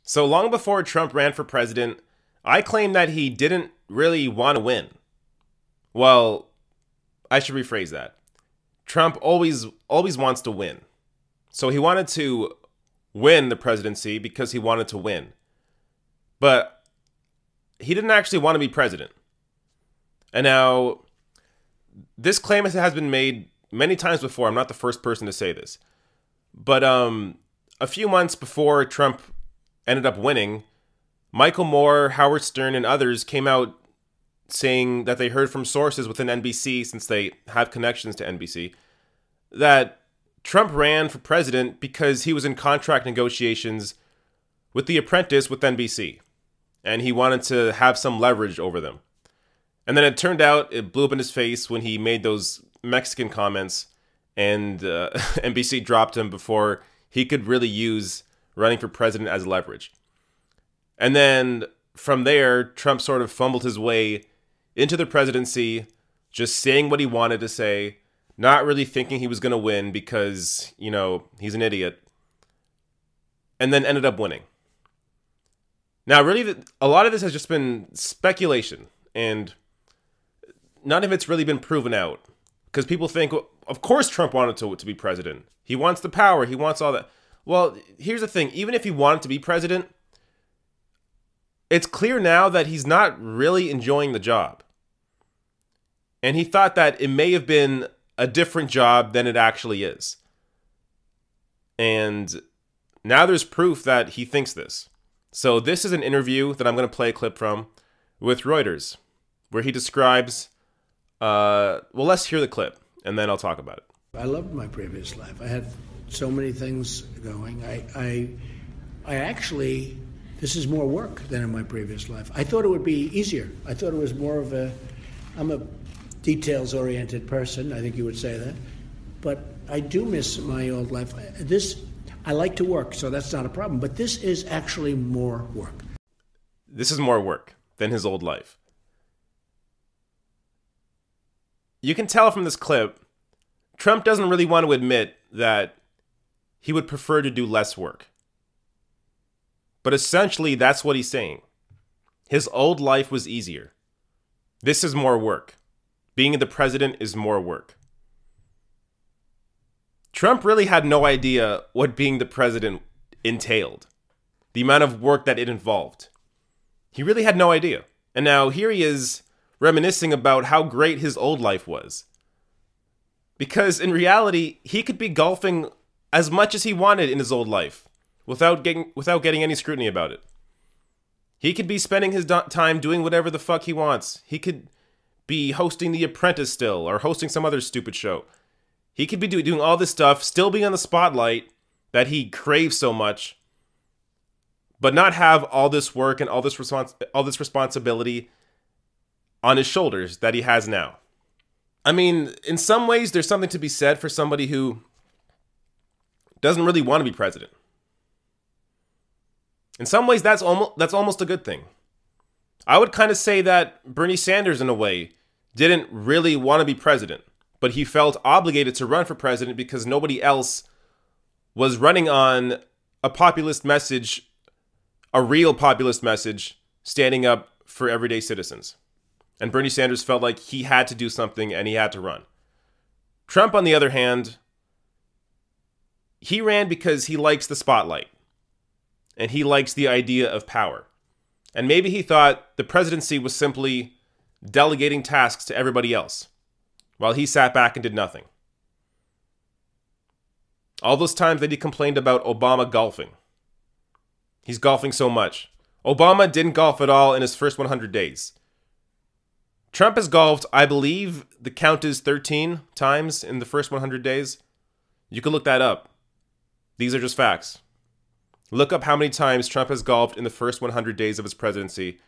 So long before Trump ran for president, I claimed that he didn't really want to win. Well, I should rephrase that. Trump always wants to win. So he wanted to win the presidency because he wanted to win. But he didn't actually want to be president. And now, this claim has been made many times before. I'm not the first person to say this. But a few months before Trump ended up winning, Michael Moore, Howard Stern, and others came out saying that they heard from sources within NBC, since they have connections to NBC, that Trump ran for president because he was in contract negotiations with The Apprentice with NBC, and he wanted to have some leverage over them. And then it turned out it blew up in his face when he made those Mexican comments, and NBC dropped him before he could really use running for president as leverage. And then from there, Trump sort of fumbled his way into the presidency, just saying what he wanted to say, not really thinking he was going to win because, he's an idiot, and then ended up winning. Now, really, a lot of this has just been speculation, and none of it's really been proven out. Because people think, well, of course Trump wanted to be president. He wants the power. He wants all that. Well, here's the thing. Even if he wanted to be president, it's clear now that he's not really enjoying the job. And he thought that it may have been a different job than it actually is. And now there's proof that he thinks this. So this is an interview that I'm going to play a clip from with Reuters, where he describes, let's hear the clip, and then I'll talk about it. I loved my previous life. I had so many things going. I actually, this is more work than in my previous life. I thought it would be easier. I thought it was more of I'm a details-oriented person, I think you would say that. But I do miss my old life. I like to work, so that's not a problem. But this is actually more work. This is more work than his old life. You can tell from this clip, Trump doesn't really want to admit that he would prefer to do less work. But essentially, that's what he's saying. His old life was easier. This is more work. Being the president is more work. Trump really had no idea what being the president entailed, the amount of work that it involved. He really had no idea. And now here he is reminiscing about how great his old life was. Because in reality, he could be golfing as much as he wanted in his old life without getting any scrutiny about it. He could be spending his time doing whatever the fuck he wants. He could be hosting The Apprentice still, or hosting some other stupid show. He could be doing all this stuff, still being on the spotlight that he craves so much, but not have all this work and all this responsibility on his shoulders that he has now. I mean, in some ways, there's something to be said for somebody who doesn't really want to be president. In some ways, that's almost a good thing. I would kind of say that Bernie Sanders, in a way, didn't really want to be president, but he felt obligated to run for president because nobody else was running on a populist message, a real populist message, standing up for everyday citizens. And Bernie Sanders felt like he had to do something and he had to run. Trump, on the other hand, he ran because he likes the spotlight. And he likes the idea of power. And maybe he thought the presidency was simply delegating tasks to everybody else, while he sat back and did nothing. All those times that he complained about Obama golfing. He's golfing so much. Obama didn't golf at all in his first 100 days. Trump has golfed, I believe the count is 13 times in the first 100 days. You can look that up. These are just facts. Look up how many times Trump has golfed in the first 100 days of his presidency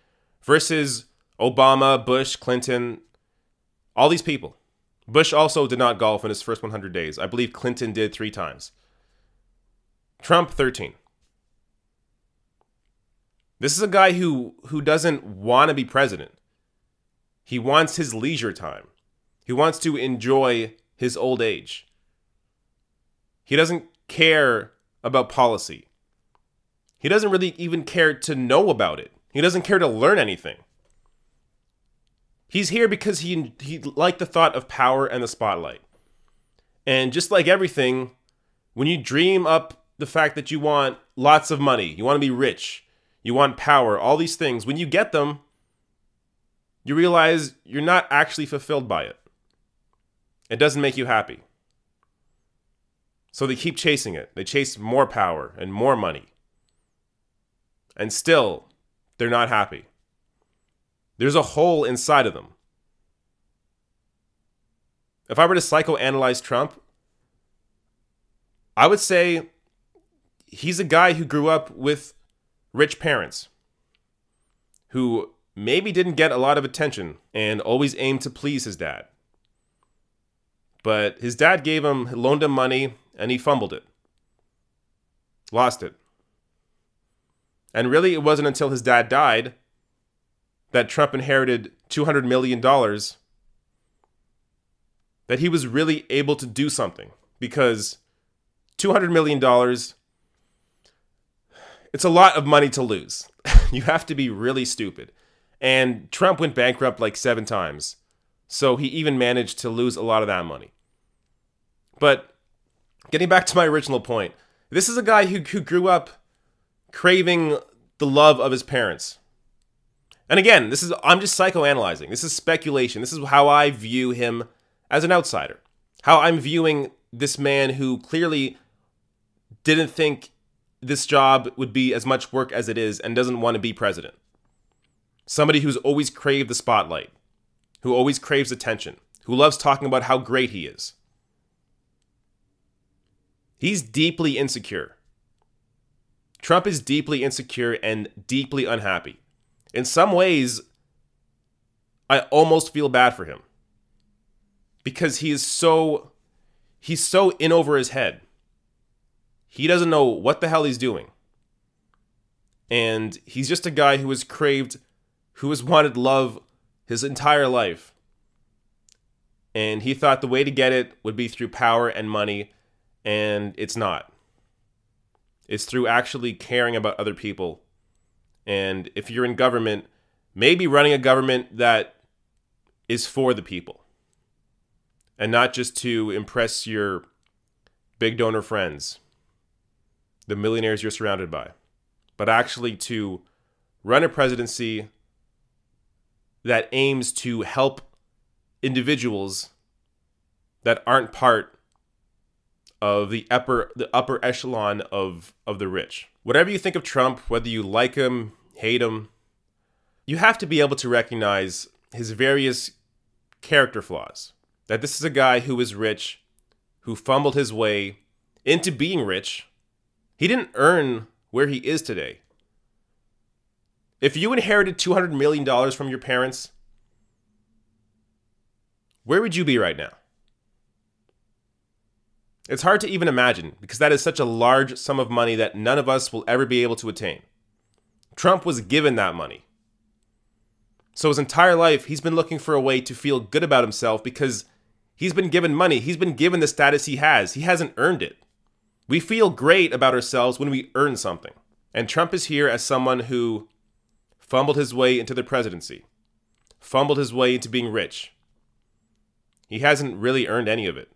versus Obama, Bush, Clinton, all these people. Bush also did not golf in his first 100 days. I believe Clinton did 3 times. Trump, 13. This is a guy who doesn't want to be president. He wants his leisure time. He wants to enjoy his old age. He doesn't care about policy. He doesn't really even care to know about it. He doesn't care to learn anything. He's here because he liked the thought of power and the spotlight. And just like everything, when you dream up the fact that you want lots of money, you want to be rich, you want power, all these things, when you get them, you realize you're not actually fulfilled by it. It doesn't make you happy. So they keep chasing it. They chase more power and more money. And still, they're not happy. There's a hole inside of them. If I were to psychoanalyze Trump, I would say he's a guy who grew up with rich parents who maybe didn't get a lot of attention and always aimed to please his dad. But his dad loaned him money, and he fumbled it. Lost it. And really, it wasn't until his dad died that Trump inherited $200 million that he was really able to do something. Because $200 million, it's a lot of money to lose. You have to be really stupid. And Trump went bankrupt like 7 times. So he even managed to lose a lot of that money. But getting back to my original point, this is a guy who grew up craving the love of his parents. And again, I'm just psychoanalyzing. This is speculation. This is how I view him as an outsider. How I'm viewing this man who clearly didn't think this job would be as much work as it is and doesn't want to be president. Somebody who's always craved the spotlight, who always craves attention, who loves talking about how great he is. He's deeply insecure. Trump is deeply insecure and deeply unhappy. In some ways, I almost feel bad for him. Because he's so in over his head. He doesn't know what the hell he's doing. And he's just a guy who has wanted love his entire life. And he thought the way to get it would be through power and money, and it's not. It's through actually caring about other people. And if you're in government, maybe running a government that is for the people. And not just to impress your big donor friends, the millionaires you're surrounded by, but actually to run a presidency that aims to help individuals that aren't part of the upper echelon of the rich. Whatever you think of Trump, whether you like him, hate him, you have to be able to recognize his various character flaws. That this is a guy who is rich, who fumbled his way into being rich. He didn't earn where he is today. If you inherited $200 million from your parents, where would you be right now? It's hard to even imagine because that is such a large sum of money that none of us will ever be able to attain. Trump was given that money. So his entire life, he's been looking for a way to feel good about himself because he's been given money. He's been given the status he has. He hasn't earned it. We feel great about ourselves when we earn something. And Trump is here as someone who fumbled his way into the presidency, fumbled his way into being rich. He hasn't really earned any of it.